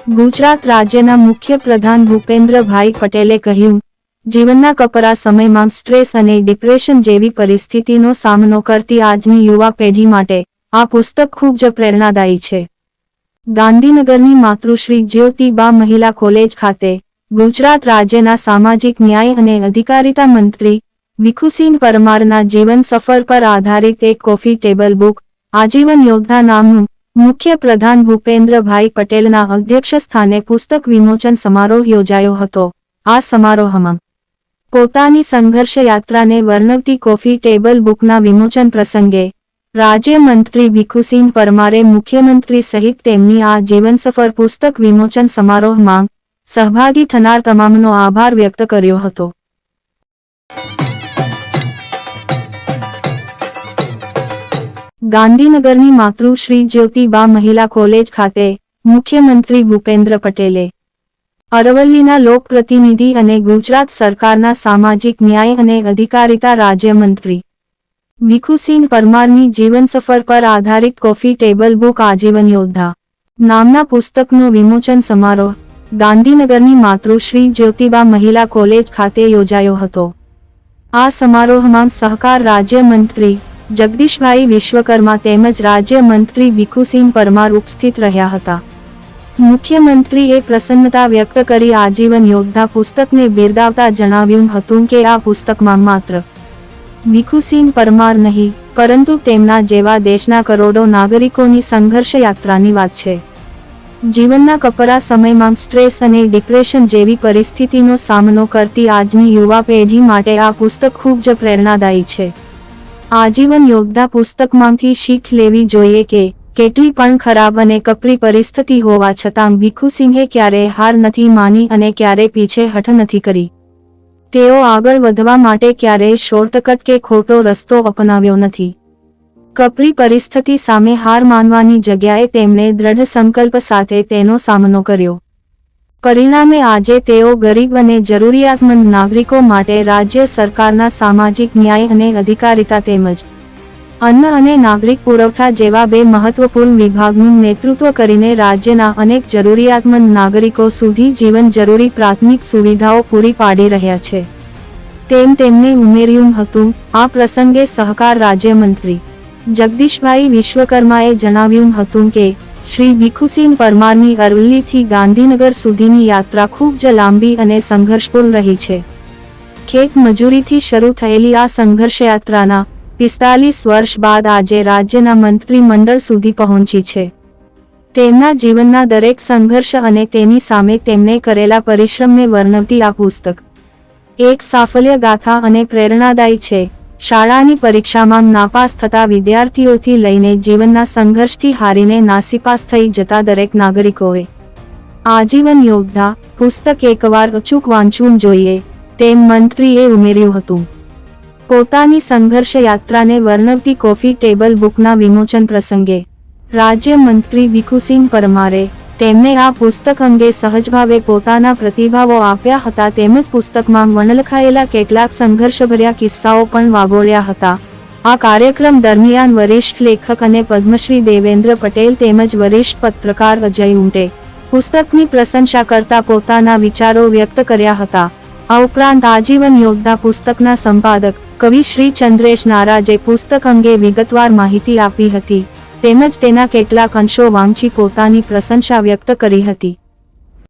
ગુજરાત રાજ્યના મુખ્ય પ્રધાન ભૂપેન્દ્રભાઈ પટેલે કહ્યું, જીવનના કપરા સમયમાં સ્ટ્રેસ અને ડિપ્રેશન જેવી પરિસ્થિતિનો સામનો કરતી આજની યુવા પેઢી માટે આ પુસ્તક ખૂબ જ પ્રેરણાદાયી છે. ગાંધીનગરની માતૃશ્રી જ્યોતિબા મહિલા કોલેજ ખાતે ગુજરાત રાજ્યના સામાજિક ન્યાય અને અધિકારિતા મંત્રી ભીખુસિંહ પરમારના જીવન સફર પર આધારિત એક કોફી ટેબલ બુક આજીવન યોદ્ધા નામનું મુખ્ય પ્રધાન ભૂપેન્દ્રભાઈ પટેલના અધ્યક્ષસ્થાને પુસ્તક વિમોચન સમારોહ યોજાયો હતો. આ સમારોહમાં પોતાની સંઘર્ષ યાત્રાને વર્ણવતી કોફી ટેબલ બુકના વિમોચન પ્રસંગે રાજ્યમંત્રી ભીખુસિંહ પરમારે મુખ્યમંત્રી સહિત તેમની આ જીવનસફર પુસ્તક વિમોચન સમારોહમાં સહભાગી થનાર તમામનો આભાર વ્યક્ત કર્યો હતો. ગાંધીનગરની માતૃશ્રી જ્યોતિબા મહિલા કોલેજ ખાતે મુખ્યમંત્રી ભૂપેન્દ્ર પટેલે અરવલ્લીના લોકપ્રતિનિધિ અને ગુજરાત સરકારના સામાજિક ન્યાય અને અધિકારિતા રાજ્યમંત્રી ભીખુસિંહ પરમારની જીવનસફર પર આધારિત કોફી ટેબલ બુક આજીવન યોદ્ધા નામના પુસ્તકનો વિમોચન સમારોહ ગાંધીનગરની માતૃશ્રી જ્યોતિબા મહિલા કોલેજ ખાતે યોજાયો હતો. આ સમારોહમાં સહકાર રાજ્યમંત્રી જગદીશભાઈ વિશ્વકર્મા તેમજ રાજ્યમંત્રી ભીખુસિંહ પરમાર ઉપસ્થિત રહ્યા હતા. મુખ્યમંત્રીએ પ્રસન્નતા વ્યક્ત કરી આજીવન યોદ્ધા પુસ્તકને બિરદાવતા જણાવ્યું હતું કે આ પુસ્તકમાં માત્ર ભીખુસિંહ પરમાર નહીં પરંતુ તેમના જેવા દેશના કરોડો નાગરિકોની સંઘર્ષ યાત્રાની વાત છે. જીવનના કપરા સમયમાં સ્ટ્રેસ અને ડિપ્રેશન જેવી પરિસ્થિતિનો સામનો કરતી આજની યુવા પેઢી માટે આ પુસ્તક ખૂબ જ પ્રેરણાદાયી છે. આજીવન યોદ્ધા પુસ્તકમાંથી શીખ લેવી જોઈએ કે કેટલી પણ ખરાબ અને કપરી પરિસ્થિતિ હોવા છતાં ભીખુસિંહે ક્યારેય હાર નથી માની અને ક્યારેય પીછેહઠ નથી કરી. તેઓ આગળ વધવા માટે ક્યારેય શોર્ટકટ કે ખોટો રસ્તો અપનાવ્યો નથી. કપરી પરિસ્થિતિ સામે હાર માનવાની જગ્યાએ તેમણે દ્રઢ સંકલ્પ સાથે તેનો સામનો કર્યો. પરિણામે આજે તેઓ ગરીબ અને જરૂરિયાતમંદ નાગરિકો માટે રાજ્ય સરકારના સામાજિક ન્યાય અને અધિકારિતા તેમજ અન્ન અને નાગરિક પુરવઠા જેવા બે મહત્વપૂર્ણ વિભાગનું નેતૃત્વ કરીને રાજ્યના અનેક જરૂરિયાતમંદ નાગરિકો સુધી જીવન જરૂરી પ્રાથમિક સુવિધાઓ પૂરી પાડી રહ્યા છે. તેમ તેમણે ઉમેર્યું હતું. આ પ્રસંગે સહકાર રાજ્યમંત્રી જગદીશભાઈ વિશ્વકર્માએ જણાવ્યું હતું કે શ્રી ભીખુસિંહ પરમારની અરવલ્લીથી ગાંધીનગર સુધીની યાત્રા ખૂબ જ લાંબી અને સંઘર્ષપૂર્ણ રહી છે. ખેત મજૂરીથી શરૂ થયેલી આ સંઘર્ષ યાત્રાના 45 વર્ષ બાદ આજે રાજ્યના મંત્રીમંડળ સુધી પહોંચી છે. તેમના જીવનના દરેક સંઘર્ષ અને તેની સામે તેમણે કરેલા પરિશ્રમને વર્ણવતી આ પુસ્તક એક સાફલ્ય ગાથા અને પ્રેરણાદાયી છે. શાળાની પરીક્ષામાં નાપાસ થતા વિદ્યાર્થીઓથી લઈને જીવનના સંઘર્ષથી હારીને નાસીપાસ થઈ જતા દરેક નાગરિકોએ આજીવન યોદ્ધા પુસ્તક એકવાર અચૂક વાંચવું જોઈએ તેમ મંત્રીએ ઉમેર્યું હતું. પોતાની સંઘર્ષ યાત્રાને વર્ણવતી કોફી ટેબલ બુકના વિમોચન પ્રસંગે રાજ્યમંત્રી ભીખુસિંહ પરમારે તેમને આ પુસ્તક અંગે સહજભાવે પોતાના પ્રતિભાવો આપ્યા હતા તેમજ પુસ્તકમાં વણલખાયેલા કેટલાક સંઘર્ષભર્યા કિસ્સાઓ પણ વાગોળ્યા હતા. આ કાર્યક્રમ દરમિયાન વરિષ્ઠ લેખક અને પદ્મશ્રી દેવેન્દ્ર પટેલ તેમજ વરિષ્ઠ પત્રકાર અજય ઉંટે પુસ્તકની પ્રશંસા કરતા પોતાના વિચારો વ્યક્ત કર્યા હતા. આ ઉપરાંત આજીવન યોદ્ધા પુસ્તકના સંપાદક કવિ શ્રી ચંદ્રેશ નારાજે પુસ્તક અંગે વિગતવાર માહિતી આપી હતી તેમજ તેના કેટલાક અંશો વાંચી પોતાની પ્રશંસા વ્યક્ત કરી હતી.